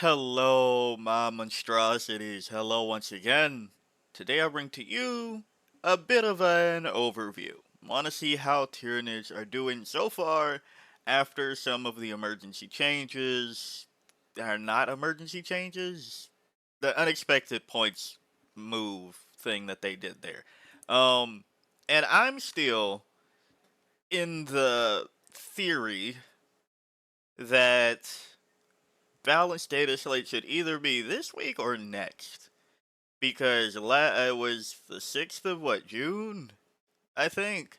Hello, my monstrosities. Hello once again. Today I bring to you a bit of an overview. Want to see how Tyranids are doing so far after some of the emergency changes are not emergency changes. The unexpected points move thing that they did there. Um, and I'm still in the theory that balanced data slate should either be this week or next because it was the 6th of what, June, I think,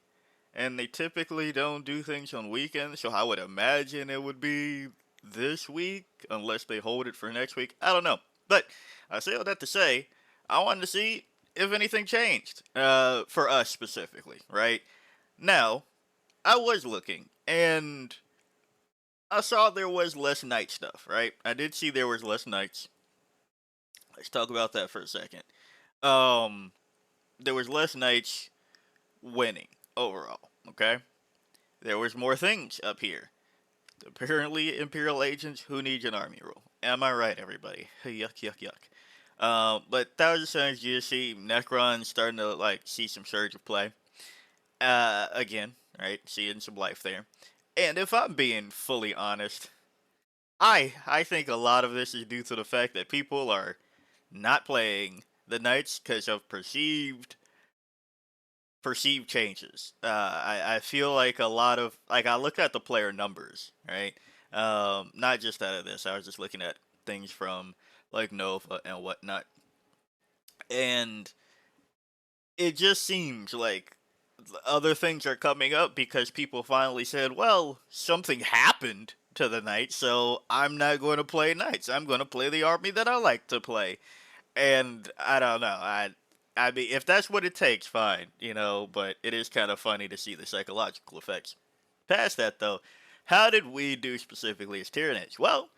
and they typically don't do things on weekends, so I would imagine it would be this week unless they hold it for next week. I don't know, but I say all that to say I wanted to see if anything changed for us specifically. Right now, I was looking and I saw there was less night stuff. Right, I did see there was less nights. Let's talk about that for a second. Um, there was less knights winning overall. Okay, there was more things up here. Apparently, Imperial agents who needs an army rule. Am I right, everybody? Yuck, yuck, yuck. But Thousand Suns, you see Necron starting to like see some surge of play. Again, right, seeing some life there. And if I'm being fully honest, I think a lot of this is due to the fact that people are not playing the knights because of perceived changes. I feel like a lot of like I look at the player numbers, right? Not just out of this. I was just looking at things from like Nova and whatnot, and it just seems like other things are coming up because people finally said, "Well, something happened to the knights, so I'm not going to play knights. I'm going to play the army that I like to play." And I don't know. I mean, if that's what it takes, fine, But it is kind of funny to see the psychological effects. Past that, though, how did we do specifically as Tyranids? Well,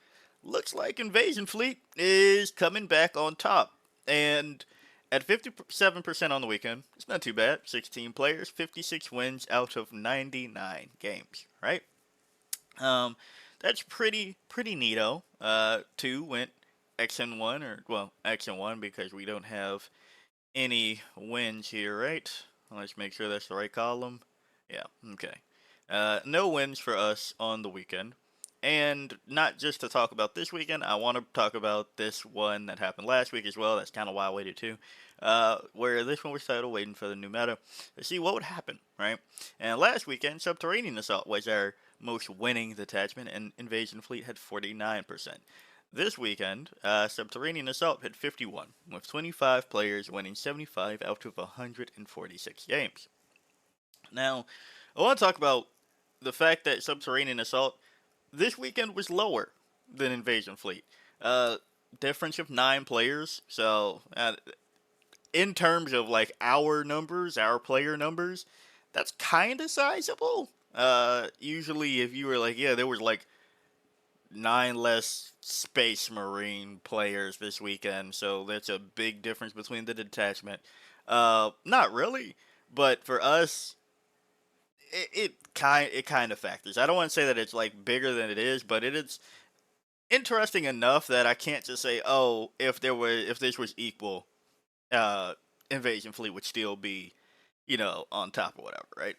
looks like Invasion Fleet is coming back on top, and at 57% on the weekend, it's not too bad. 16 players, 56 wins out of 99 games, right? Um, that's pretty neato. Two went XN1 or well XN1 because we don't have any wins here, right? Let's make sure that's the right column. Yeah, okay. No wins for us on the weekend. And not just to talk about this weekend, I want to talk about this one that happened last week as well. That's kind of why I waited too. Where this one was titled Waiting for the New Meta to see what would happen, right? And last weekend, Subterranean Assault was our most winning detachment, and Invasion Fleet had 49%. This weekend, Subterranean Assault had 51, with 25 players winning 75 out of 146 games. Now, I want to talk about the fact that Subterranean Assault this weekend was lower than Invasion Fleet. Uh, Difference of 9 players, so in terms of like our numbers, our player numbers, that's kind of sizable. Usually, if you were like, yeah, there was like 9 less Space Marine players this weekend, so that's a big difference between the detachment. Not really, but for us, it kind of factors. I don't want to say that it's like bigger than it is, but it is interesting enough that I can't just say, oh, if this was equal, uh, Invasion Fleet would still be, on top or whatever, right?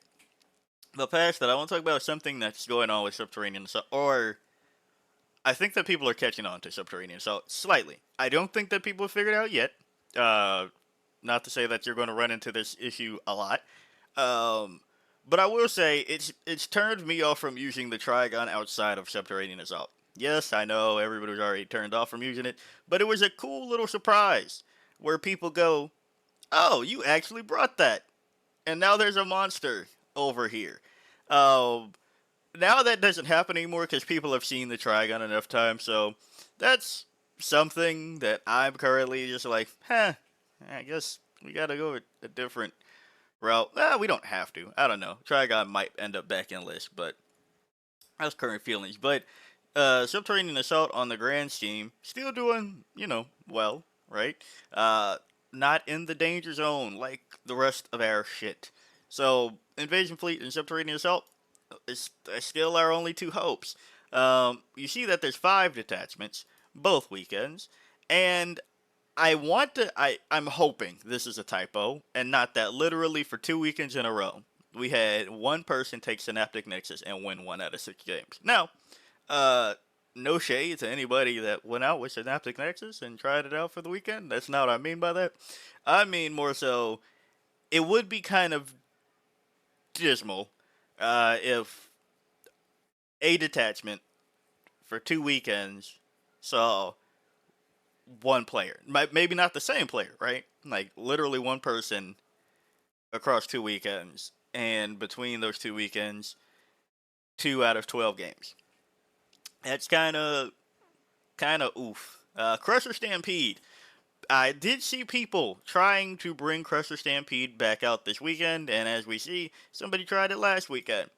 But past that, I want to talk about something that's going on with Subterranean, or I think that people are catching on to Subterranean Assault slightly. I don't think that people have figured it out yet. Uh, Not to say that you're going to run into this issue a lot. Um, but I will say it's turned me off from using the Trigon outside of Subterranean Assault. Yes, I know everybody was already turned off from using it, but it was a cool little surprise where people go, "Oh, you actually brought that," and now there's a monster over here. Um, Now that doesn't happen anymore because people have seen the Trigon enough times, so that's something that I'm currently just like, I guess we gotta go a different route. We don't have to. I don't know. Trigon might end up back in list, but that's current feelings. But Subterranean Assault on the grand scheme, still doing, well, right? Not in the danger zone like the rest of our shit. So, Invasion Fleet and Subterranean Assault is still our only two hopes. You see that there's 5 detachments, both weekends, and I'm hoping this is a typo and not that literally for 2 weekends in a row we had one person take Synaptic Nexus and win 1 out of 6 games. Now, uh, no shade to anybody that went out with Synaptic Nexus and tried it out for the weekend. That's not what I mean by that. I mean more so, it would be kind of dismal if a detachment for 2 weekends saw one player, maybe not the same player, right? Like literally one person across 2 weekends, and between those 2 weekends, 2 out of 12 games. That's kind of oof. Crusher Stampede. I did see people trying to bring Crusher Stampede back out this weekend, and as we see, somebody tried it last weekend.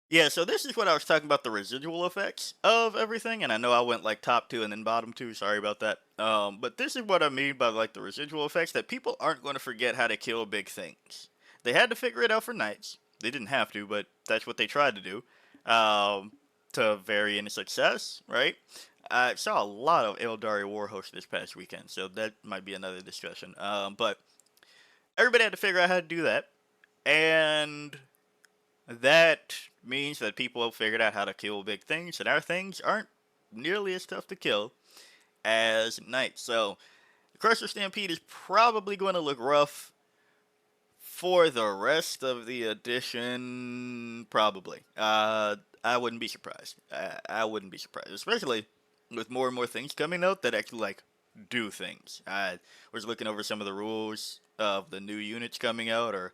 Yeah, so this is what I was talking about, the residual effects of everything, and I know I went like top two and then bottom two, sorry about that. But this is what I mean by like the residual effects, that people aren't going to forget how to kill big things. They had to figure it out for knights. They didn't have to, but that's what they tried to do. Um, to varying success, right? I saw a lot of Eldari Warhost this past weekend, so that might be another discussion. But everybody had to figure out how to do that, and that means that people have figured out how to kill big things, and our things aren't nearly as tough to kill as knights. So, the Crusher Stampede is probably going to look rough for the rest of the edition. Probably. I wouldn't be surprised. I wouldn't be surprised, especially with more and more things coming out that actually like do things. I was looking over some of the rules of the new units coming out, or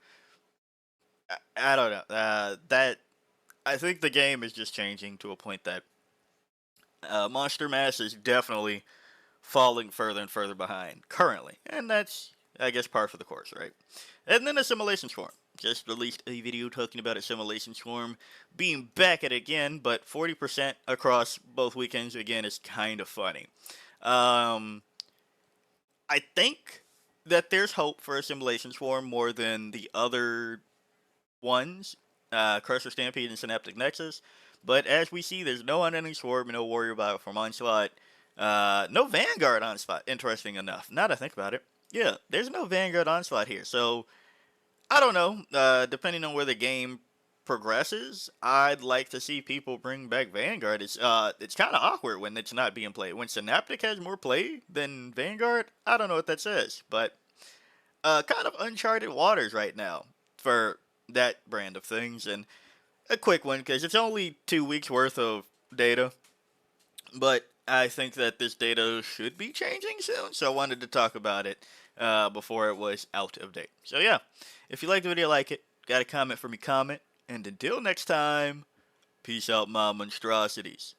I don't know. That I think the game is just changing to a point that Monster Mass is definitely falling further and further behind currently, and that's I guess par for the course, right? And then Assimilation Swarm just released a video talking about Assimilation Swarm being back at it again, but 40% across both weekends again is kind of funny. Um, I think that there's hope for Assimilation Swarm more than the other ones, Crusher Stampede and Synaptic Nexus. But as we see, there's no Unending Swarm, no Warrior Biofilm Onslaught, no Vanguard Onslaught, interesting enough. Now that I think about it. Yeah, there's no Vanguard Onslaught here. So, I don't know. Depending on where the game progresses, I'd like to see people bring back Vanguard. It's kind of awkward when it's not being played. When Synaptic has more play than Vanguard, I don't know what that says. But kind of uncharted waters right now for that brand of things. And a quick one because it's only 2 weeks worth of data, but I think that this data should be changing soon. So I wanted to talk about it before it was out of date. So yeah, if you like the video, like it. Got a comment for me, comment. And until next time, peace out, my monstrosities.